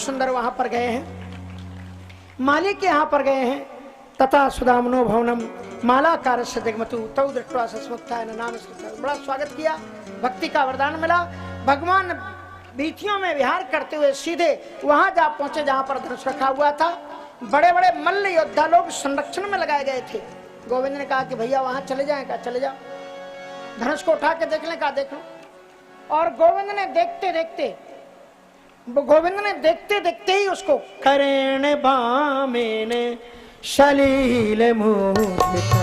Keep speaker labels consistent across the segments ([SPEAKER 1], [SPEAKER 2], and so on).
[SPEAKER 1] सुंदर वहां पर गए हैं, माली के यहाँ पर गए हैं। तथा सुदामनो भवनम मालाकार से दिग्मतु तौ दृष्ट्वा सस्मुक्ताय नाम से बड़ा स्वागत किया, भक्ति का वरदान मिला। भगवान बीथियों में विहार करते हुए सीधे वहां जा पहुंचे जहां पर धनुष रखा हुआ था। बड़े बड़े मल्ल योद्धा लोग संरक्षण में लगाए गए थे। गोविंद ने कहा कि भैया वहां चले जाएं, कहा चले जाओ, धनुष को उठा के देख लें, कहा देख लो। और गोविंद ने देखते देखते ही उसको करेण बामेन सलील मुदितम,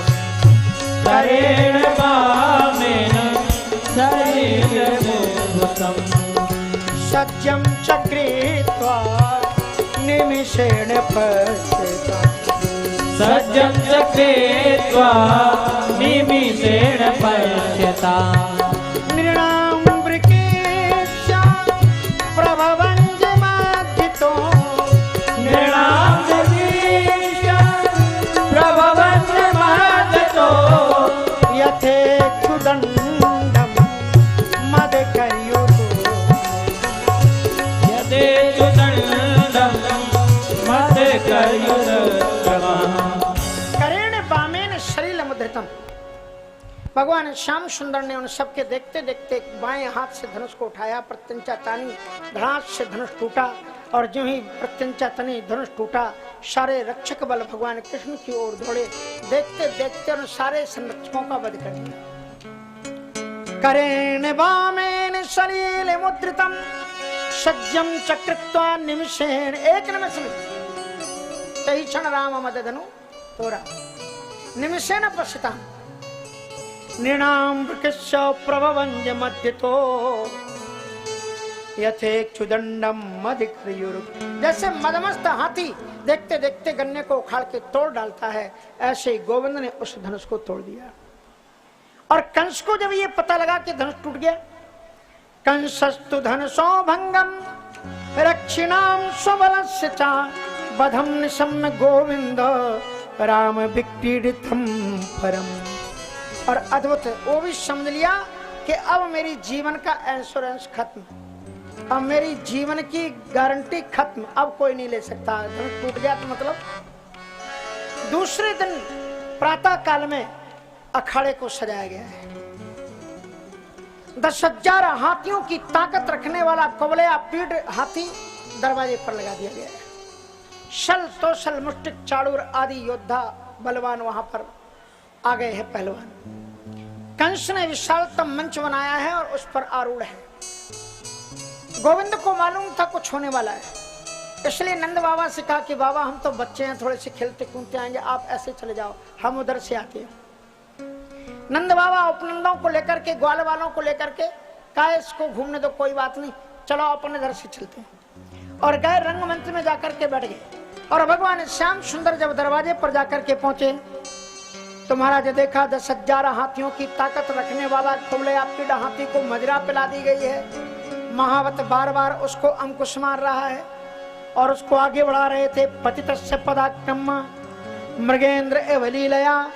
[SPEAKER 2] करेण बामेन सलील मुदितम,
[SPEAKER 1] सत्यम चक्रित्वा निमिषेण पश्यता,
[SPEAKER 2] सत्यम चक्रित्वा निमिषेण पश्यता,
[SPEAKER 1] नृणाम वृकेशा प्रभवञ्जमादितो,
[SPEAKER 2] नृणाम वृकेशा प्रभवञ्जमादितो,
[SPEAKER 1] यथेक्षुदण्डं मदकर्युतो,
[SPEAKER 2] यथेक्षुदण्डं मदकर्युतमः।
[SPEAKER 1] करेण बामेन सलील मुद्रितम। भगवान श्याम सुंदर ने उन सबके देखते देखते बाएं हाथ से धनुष को उठाया, प्रत्यंचा तानी, धड़ास से धनुष टूटा। और जो ही प्रत्यंचा तनी धनुष टूटा, सारे रक्षक बल भगवान कृष्ण की ओर दौड़े। देखते देखते उन सारे संरक्षकों का वध कर दिया। करेण बामेन सलील मुद्रितम सज्जम चक्रित्वा निमिषेण, एक निमिष में तही क्षण राम मद धनु तोरा, निमिषेण पश्यता, नृणाम वृकस्य प्रभवञ्ज मध्यतो यथेक्षुदण्डं मदिक्रयुरु। जैसे मदमस्त हाथी देखते देखते गन्ने को उखाड़ के तोड़ डालता है, ऐसे ही गोविंद ने उस धनुष को तोड़ दिया। और कंस को जब ये पता लगा कि धनुष टूट गया, कंसस्तु धनुषो भंगम रक्षिणाम स्वबलस्य च बधम निशम्य गोविंद राम विक्रीडितम परम। और अद्भुत वो भी समझ लिया कि अब मेरी जीवन का इंश्योरेंस खत्म, अब मेरी जीवन की गारंटी खत्म, अब कोई नहीं ले सकता। धनुष टूट गया तो मतलब दूसरे दिन प्रातः काल में अखाड़े को सजाया गया है। 10,000 हाथियों की ताकत रखने वाला कुबलया पीढ़ हाथी दरवाजे पर लगा दिया गया है। शल तोशल मुष्टिक चाड़ूर आदि योद्धा बलवान वहां पर आ गए हैं पहलवान। कंस ने विशालतम मंच बनाया है और उस पर आरूढ़ है। गोविंद को मालूम था कुछ होने वाला है, इसलिए नंद बाबा से कहा कि बाबा हम तो बच्चे हैं, थोड़े से खेलते कूदते आएंगे, आप ऐसे चले जाओ, हम उधर से आते हैं। नंद बाबा उपनंदों को लेकर के, ग्वाल वालों को लेकर के कहा इसको घूमने दो, कोई बात नहीं, चलो अपने घर से चलते हैं। और गए रंगमंच में जाकर के बैठ गए। और भगवान श्याम सुंदर जब दरवाजे पर जाकर के पहुंचे तो महाराज देखा 10,000 हाथियों की ताकत रखने वाला कुबलया पीढ़ हाथी को मदिरा पिला दी गई है। महावत बार बार उसको अंकुश मार रहा है और उसको आगे बढ़ा रहे थे। पतितस्य पदाक्रम मृगेंद्र एवलीलया।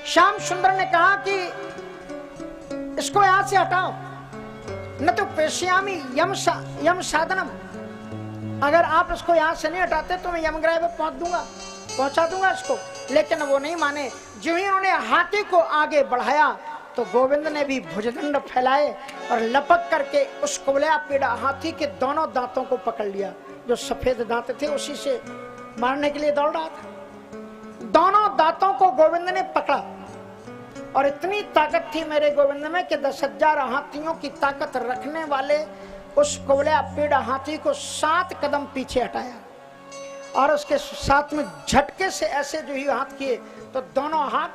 [SPEAKER 1] श्याम सुंदर ने कहा कि इसको यहां से हटाओ, न तो पेशियामी यम साधनम, अगर आप इसको यहां से नहीं हटाते तो मैं यमग्रह में पहुंचा दूंगा इसको। लेकिन वो नहीं माने। जो ही उन्होंने हाथी को आगे बढ़ाया तो गोविंद ने भी भुजदंड फैलाए और लपक करके उस कुबलया पीढ़ हाथी के दोनों दांतों को पकड़ लिया। जो सफेद दांत थे उसी से मारने के लिए दौड़ रहा था। दोनों दांतों को गोविंद ने पकड़ा और इतनी ताकत थी मेरे गोविंद में कि 10,000 हाथियों की ताकत रखने वाले उस कुबलया पीढ़ हाथी को 7 कदम पीछे हटाया और उसके साथ में झटके से ऐसे जो ही हाथ किए तो दोनों हाथ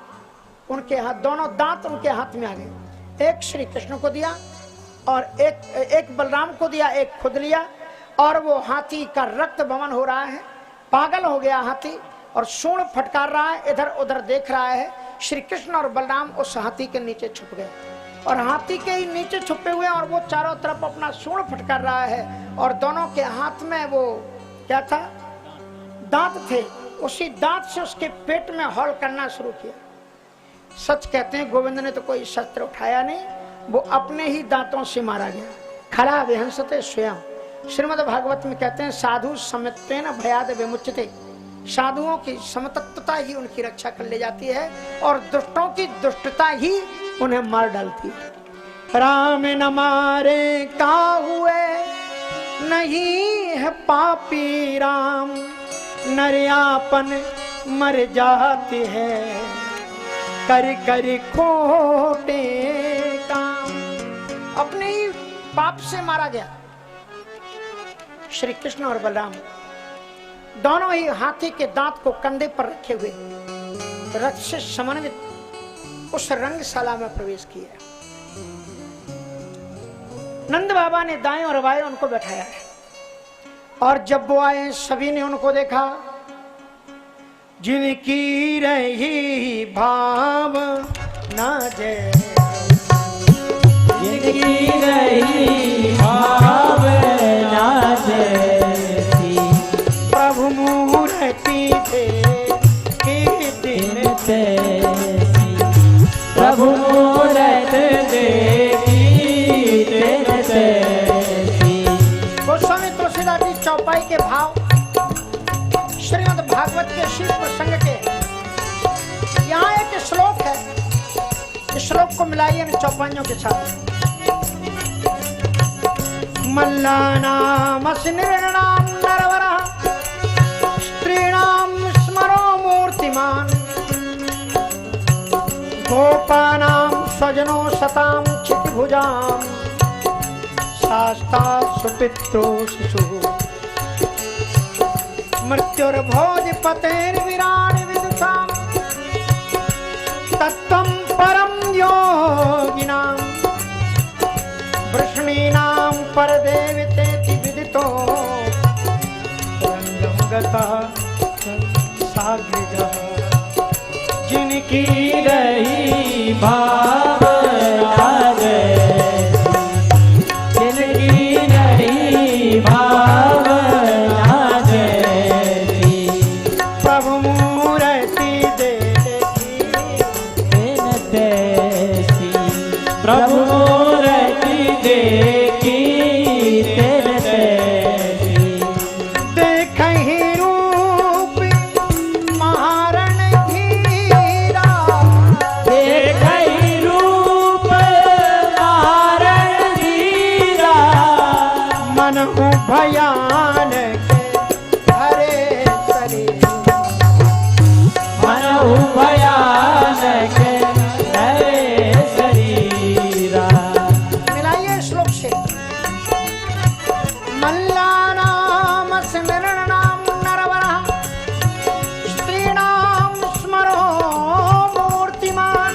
[SPEAKER 1] उनके हाथ, दोनों दांत उनके हाथ में आ गए। एक श्री कृष्ण को दिया और एक बलराम को दिया, एक खुद लिया। और वो हाथी का रक्त बमन हो रहा है, पागल हो गया हाथी और सूंड फटकार रहा है, इधर उधर देख रहा है। श्री कृष्ण और बलराम उस हाथी के नीचे छुप गए और हाथी के ही नीचे छुपे हुए और वो चारों तरफ अपना सूंड फटकार रहा है। और दोनों के हाथ में वो क्या था, दांत थे। उसी दांत से उसके पेट में हॉल करना शुरू किया। सच कहते हैं गोविंद ने तो कोई शस्त्र उठाया नहीं, वो अपने ही दांतों से मारा गया। खड़ा विहंसते स्वयं। श्रीमद् भागवत में कहते हैं साधु समित्वेन भयाद विमुच्यते, साधुओं की समतत्वता ही उनकी रक्षा कर ले जाती है और दुष्टों की दुष्टता ही उन्हें मार डालती है। राम न मारे काहुए नहीं है पापी राम, नरियापन मर जाते हैं कर कर खोटे काम। अपने ही पाप से मारा गया। श्री कृष्ण और बलराम दोनों ही हाथी के दांत को कंधे पर रखे हुए रथ से समन्वित उस रंगशाला में प्रवेश किया। नंद बाबा ने दाएं और बाएं उनको बैठाया है और जब वो आए सभी ने उनको देखा। जिनकी रही भाव ना जय,
[SPEAKER 2] जिनकी रही भाव ना जैसी,
[SPEAKER 1] प्रभु मूर्ति देखी दिन
[SPEAKER 2] तैसी, प्रभु मूरत देखी दिन तैसी।
[SPEAKER 1] गोस्वामी तुलसीदास जी चौपाई के भाव श्रीमद् भागवत के शिव प्रसंग के यहाँ एक श्लोक है। इस श्लोक को मिलाइए इन चौपाइयों के साथ। मल्लानाम निर्णाम नरवरः स्त्रीणाम स्मरो मूर्तिमान, गोपानाम स्वजनो सताम क्षितिभुजाम, शास्ता सुपित्रो शिशु, मृत्युर्भोजपतेर्विराड विदुषाम, तत्त्वं परम योगिनां, वृष्णीनां परदेवतेति विदितो, रंगं गतः साग्रजः।
[SPEAKER 2] जिनकी रही भाव ना जैसी, जिनकी रही भाव ना जैसी,
[SPEAKER 1] प्रभु मूर्ति देखी
[SPEAKER 2] दिन तैसी, प्रभु मूरति देखी दिन तैसी।
[SPEAKER 1] देखहि रूप महारण धीरा,
[SPEAKER 2] देखहि रूप मारण धीरा,
[SPEAKER 1] मनहु भयानक हरे शरीर।
[SPEAKER 2] मनहु भयानक हरे शरीरा।
[SPEAKER 1] मिलाइए श्लोक से। मल्लानाम स्मरणनाम नरवरः स्त्रीणाम स्मरो मूर्तिमान,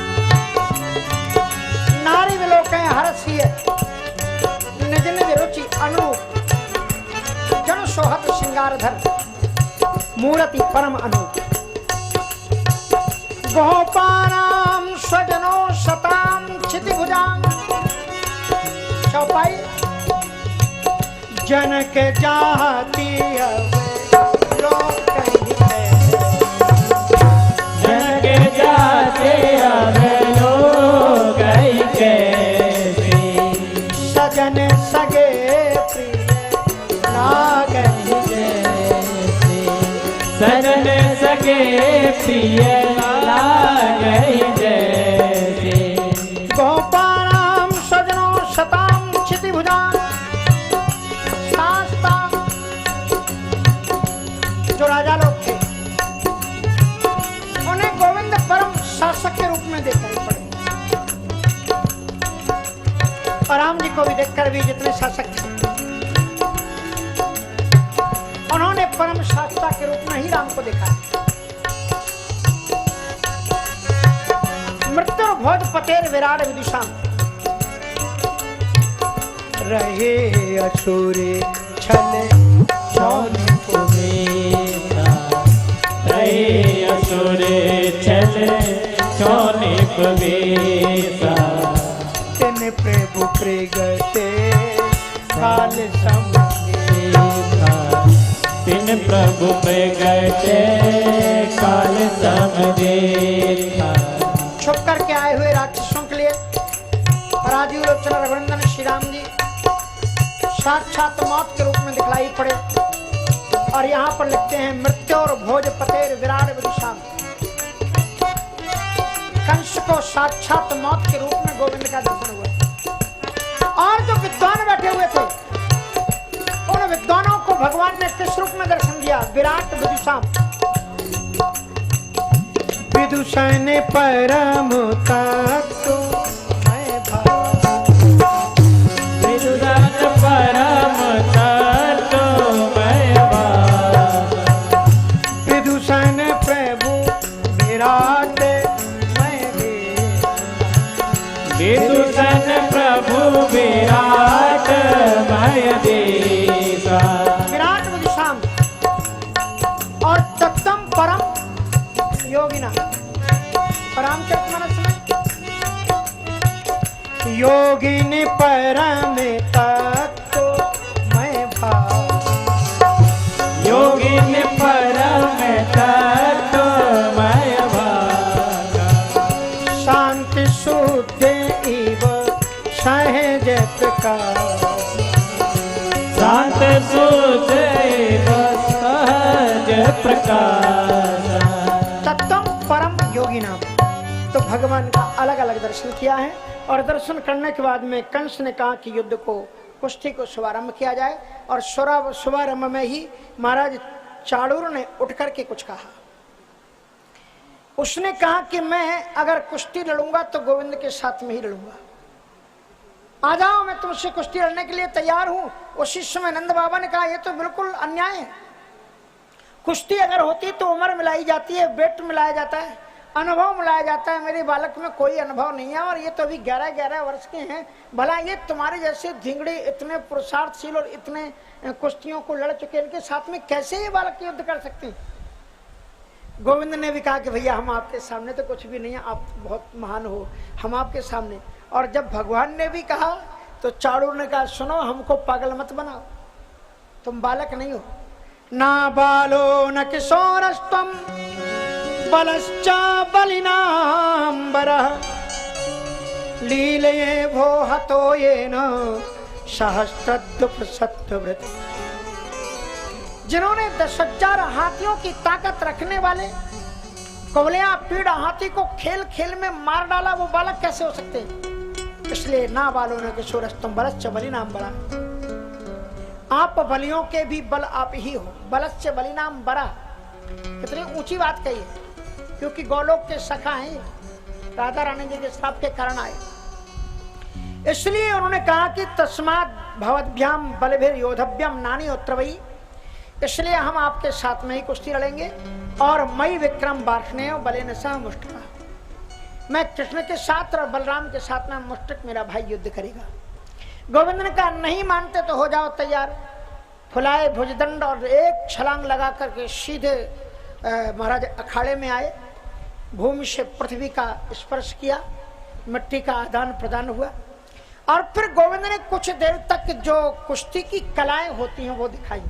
[SPEAKER 1] नारी विलोकय हरसिय निज निज रुचि अनुरूप, जन सोहत श्रृंगारधर मूर्ति परम अनूप, गोपानाम स्वजनो सताम क्षितिभुजाम। चौपाई जनक जाति लोक कहिते,
[SPEAKER 2] जनक जाते अब लोग कैसे,
[SPEAKER 1] सजन सगे प्रिय लागहि
[SPEAKER 2] जैसे, सजन सगे प्रिय लागहि जैसे,
[SPEAKER 1] गोपानाम स्वजनो सताम क्षितिभुजाम, शास्ता जो राजा लोग थे उन्हें गोविंद परम शासक के रूप में देखना पड़े। और राम जी को भी देखकर भी जितने शासक थे उन्होंने परम शास्ता के रूप में ही राम को देखा। मृत्युर्भोज पतेर विराट विदुषाम, रहे असुरे छल
[SPEAKER 2] शौनिक वेसा, रहे असुरे छल शौनिक वेसा,
[SPEAKER 1] तिन प्रभु प्रगटे काल समझेगा,
[SPEAKER 2] तिन प्रभु प्रगटे काल समझेगा।
[SPEAKER 1] छुप करके आए हुए राक्षसों के लिए राजीव लोचन रघुनंदन श्री राम जी साक्षात मौत के रूप में दिखलाई पड़े। और यहाँ पर लिखते हैं मृत्यु और भोज पतेर विराट विदुषाम। कंस को साक्षात मौत के रूप में गोविंद का दर्शन हुआ। और जो विद्वान बैठे हुए थे उन विद्वानों को भगवान ने किस रूप में दर्शन दिया? विराट विदुषाम।
[SPEAKER 2] विदुषण परम तत्व मैं भाव, विदुषण परम तत्व मैं भाव, विदुषण प्रभु विराट मैं देव, विदुषण प्रभु विराट मैं देव।
[SPEAKER 1] विराट विदुषाम और तत्तम परम योगिना। रामचरितमानस में
[SPEAKER 2] योगिनी परम तत्व मैं भाव, योगिनी परम तत्व मैं भाव, शांति शुद्ध इव सहज प्रकाश, शांत शुद्ध इव सहज प्रकाश।
[SPEAKER 1] योगी नाम। तो भगवान का अलग अलग दर्शन किया है। और दर्शन करने के बाद में कंस ने कहा कि युद्ध को, कुश्ती को शुभारंभ किया जाए। और शुभारंभ में ही महाराज चाणूर ने उठ करके कुछ कहा। उसने कहा कि मैं अगर कुश्ती लड़ूंगा तो गोविंद के साथ में ही लड़ूंगा। आ जाओ, मैं तुमसे कुश्ती लड़ने के लिए तैयार हूं। उसी समय नंद बाबा ने कहा यह तो बिल्कुल अन्याय है। कुश्ती अगर होती तो उम्र मिलाई जाती है, वेट मिलाया जाता है, अनुभव मिलाया जाता है। मेरे बालक में कोई अनुभव नहीं है और ये तो अभी 11-11 वर्ष के हैं। भला ये तुम्हारे जैसे धिंगड़े इतने पुरुषार्थशील और इतने कुश्तियों को लड़ चुके, इनके साथ में कैसे ये बालक युद्ध कर सकते हैं? गोविंद ने भी कहा कि भैया हम आपके सामने तो कुछ भी नहीं है, आप बहुत महान हो, हम आपके सामने। और जब भगवान ने भी कहा तो चाणूर ने कहा सुनो, हमको पागल मत बनाओ, तुम बालक नहीं हो। ना बालो न किशोरस्त्वं बलश्च बलिनाम्बरः लीलये भो हतो येन सहस्रद्रुपशतव्रत। जिन्होंने 10,000 हाथियों की ताकत रखने वाले कुवलया पीड़ हाथी को खेल खेल में मार डाला, वो बालक कैसे हो सकते? इसलिए ना बालो न किशोरस्त्वं बलश्च बलिनाम्बरः, आप बलियों के भी बल आप ही हो। बलश्च बलिनाम्बरः, कितनी ऊंची बात कही है, क्योंकि गोलोक के सखा हैं, राधा रानी जी के श्राप के कारण आए। इसलिए उन्होंने कहा कि तस्मात् भवद्भ्याम बलभिर योधव्यम नानी उत्तरवई, इसलिए हम आपके साथ में ही कुश्ती लड़ेंगे। और मई विक्रम बार्ष्णेय बलेन सह मुष्टिका, मैं कृष्ण के साथ और बलराम के साथ में मुष्टिक मेरा भाई युद्ध करेगा। गोविंद ने कहा नहीं मानते तो हो जाओ तैयार। फुलाए भुजदंड और एक छलांग लगा करके सीधे महाराज अखाड़े में आए। भूमि से पृथ्वी का स्पर्श किया, मिट्टी का आदान प्रदान हुआ। और फिर गोविंद ने कुछ देर तक जो कुश्ती की कलाएं होती हैं वो दिखाई,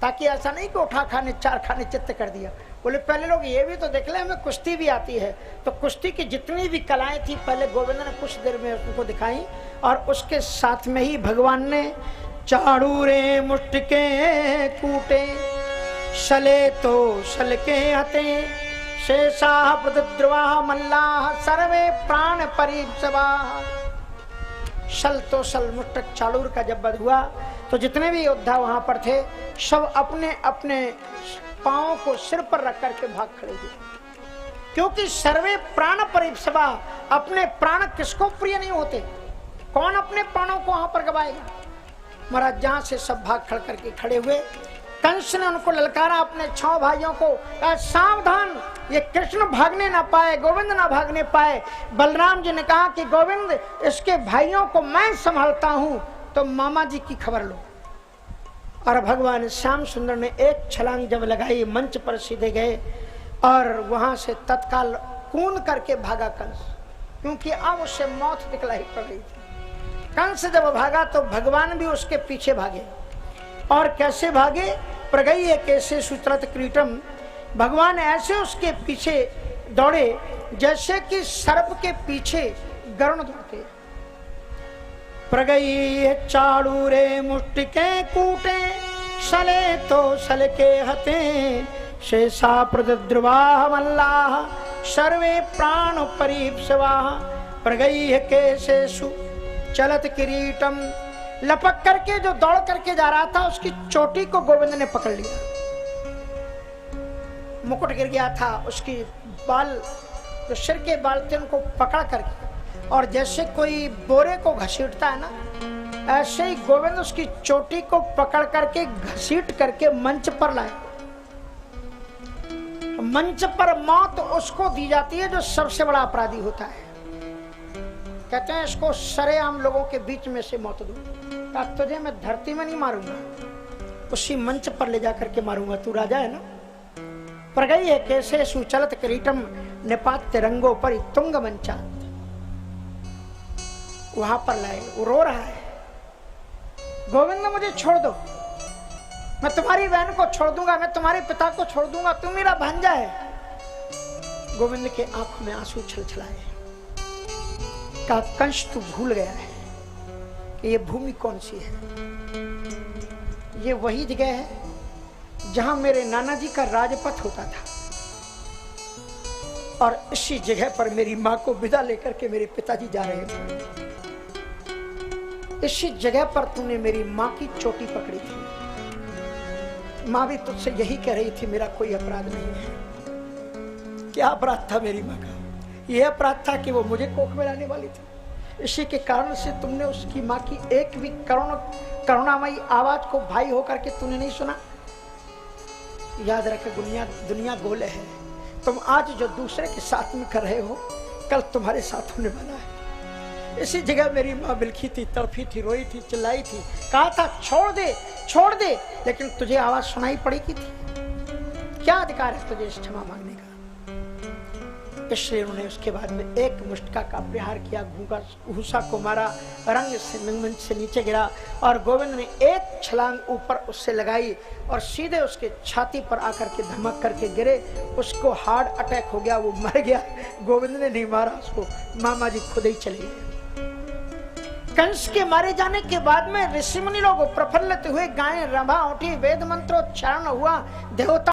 [SPEAKER 1] ताकि ऐसा नहीं कि उठा खाने चार खाने चित्त कर दिया। बोले पहले लोग ये भी तो देख ले, हमें कुश्ती भी आती है। तो कुश्ती की जितनी भी कलाएं थी पहले गोविंद ने कुछ देर में उनको दिखाई। और उसके साथ में ही भगवान ने चाणूरे मुष्टिके कूटे, शले तो शल के हते, शेषाः पृथुद्रुवाः मल्लाः सर्वे प्राण परीप्सवाः। शल तो शल मुष्टक चाणूर का जब वध हुआ तो जितने भी योद्धा वहां पर थे सब अपने अपने पांवों को सिर पर रख करके भाग खड़े हुए, क्योंकि सर्वे प्राण परीप्सवा, अपने प्राण किसको प्रिय नहीं होते? कौन अपने प्राणों को वहां पर गवाएगा? महाराज जहां से सब भाग खड़ करके खड़े हुए। कंस ने उनको ललकारा, अपने 6 भाइयों को, सावधान, ये कृष्ण भागने ना पाए, गोविंद ना भागने पाए। बलराम जी ने कहा कि गोविंद इसके भाइयों को मैं संभालता हूं, तो मामा जी की खबर लो। और भगवान श्याम सुंदर ने एक छलांग जब लगाई, मंच पर सीधे गए और वहां से तत्काल कूद करके भागा कंस, क्योंकि अब उससे मौत दिखलाई पड़ रही थी। कंस जब भागा तो भगवान भी उसके पीछे भागे। और कैसे भागे? प्रगय कैसे सुत्रत क्रीटम, भगवान ऐसे उसके पीछे दौड़े जैसे कि सर्प के पीछे गरुण दौड़ते। प्रगई चाड़ू रे मुष्टिके कूटे सले तो सल के हते शेषा प्रद्रुवाह मल्लाह सर्वे प्राण परीप्सवाह प्रगई के शेषु चलत किरीटम। लपक करके जो दौड़ करके जा रहा था उसकी चोटी को गोविंद ने पकड़ लिया। मुकुट गिर गया था, उसकी बाल जो सिर के बाल थे उनको पकड़ करके, और जैसे कोई बोरे को घसीटता है ना, ऐसे ही गोविंद उसकी चोटी को पकड़ करके घसीट करके मंच पर लाए। मंच पर मौत उसको दी जाती है जो सबसे बड़ा अपराधी होता है। कहते हैं इसको सरेआम लोगों के बीच में से मौत दो। कहा तुझे मैं धरती में नहीं मारूंगा, उसी मंच पर ले जाकर के मारूंगा, तू राजा है ना। प्रगई है कैसे सुचलत किरीटम निपात तिरंगों पर तुंग मंचा। वहां पर लाए, वो रो रहा है, गोविंद मुझे छोड़ दो, मैं तुम्हारी बहन को छोड़ दूंगा, मैं तुम्हारे पिता को छोड़ दूंगा, तू मेरा भांजा है। गोविंद के आंखों में आंसू छलछलाए। का कंस तू भूल गया है कि ये भूमि कौन सी है। ये वही जगह है जहां मेरे नाना जी का राजपथ होता था, और इसी जगह पर मेरी मां को विदा लेकर के मेरे पिताजी जा रहे थे। इसी जगह पर तूने मेरी मां की चोटी पकड़ी थी। मां भी तुझसे यही कह रही थी मेरा कोई अपराध नहीं है। क्या अपराध था मेरी मां का? यह अपराध था कि वो मुझे कोख में लाने वाली थी। इसी के कारण से तुमने उसकी मां की एक भी करुणामयी आवाज को भाई होकर के तूने नहीं सुना। याद रखे, दुनिया गोल है। तुम आज जो दूसरे के साथ में कर रहे हो, कल तुम्हारे साथ होने वाला है। इसी जगह मेरी मां बिलखी थी, तड़फी थी, रोई थी, चिल्लाई थी, कहा था छोड़ दे छोड़ दे, लेकिन तुझे आवाज सुनाई पड़ेगी थी। क्या अधिकार है तुझे क्षमा मांगने का? इसलिए उन्होंने उसके बाद में एक मुष्टिका का प्रहार किया, घूसा को मारा, रंग से नीचे गिरा, और गोविंद ने एक छलांग ऊपर उससे लगाई और सीधे उसके छाती पर आकर के धमक करके गिरे। उसको हार्ट अटैक हो गया, वो मर गया। गोविंद ने नहीं मारा उसको, मामा जी खुद ही चले गए। कंस के मारे जाने के बाद में ऋषि मुनि लोग प्रफुल्लित हुए, गायें रंभा उठी, वेद मंत्रोच्चारण हुआ, देवता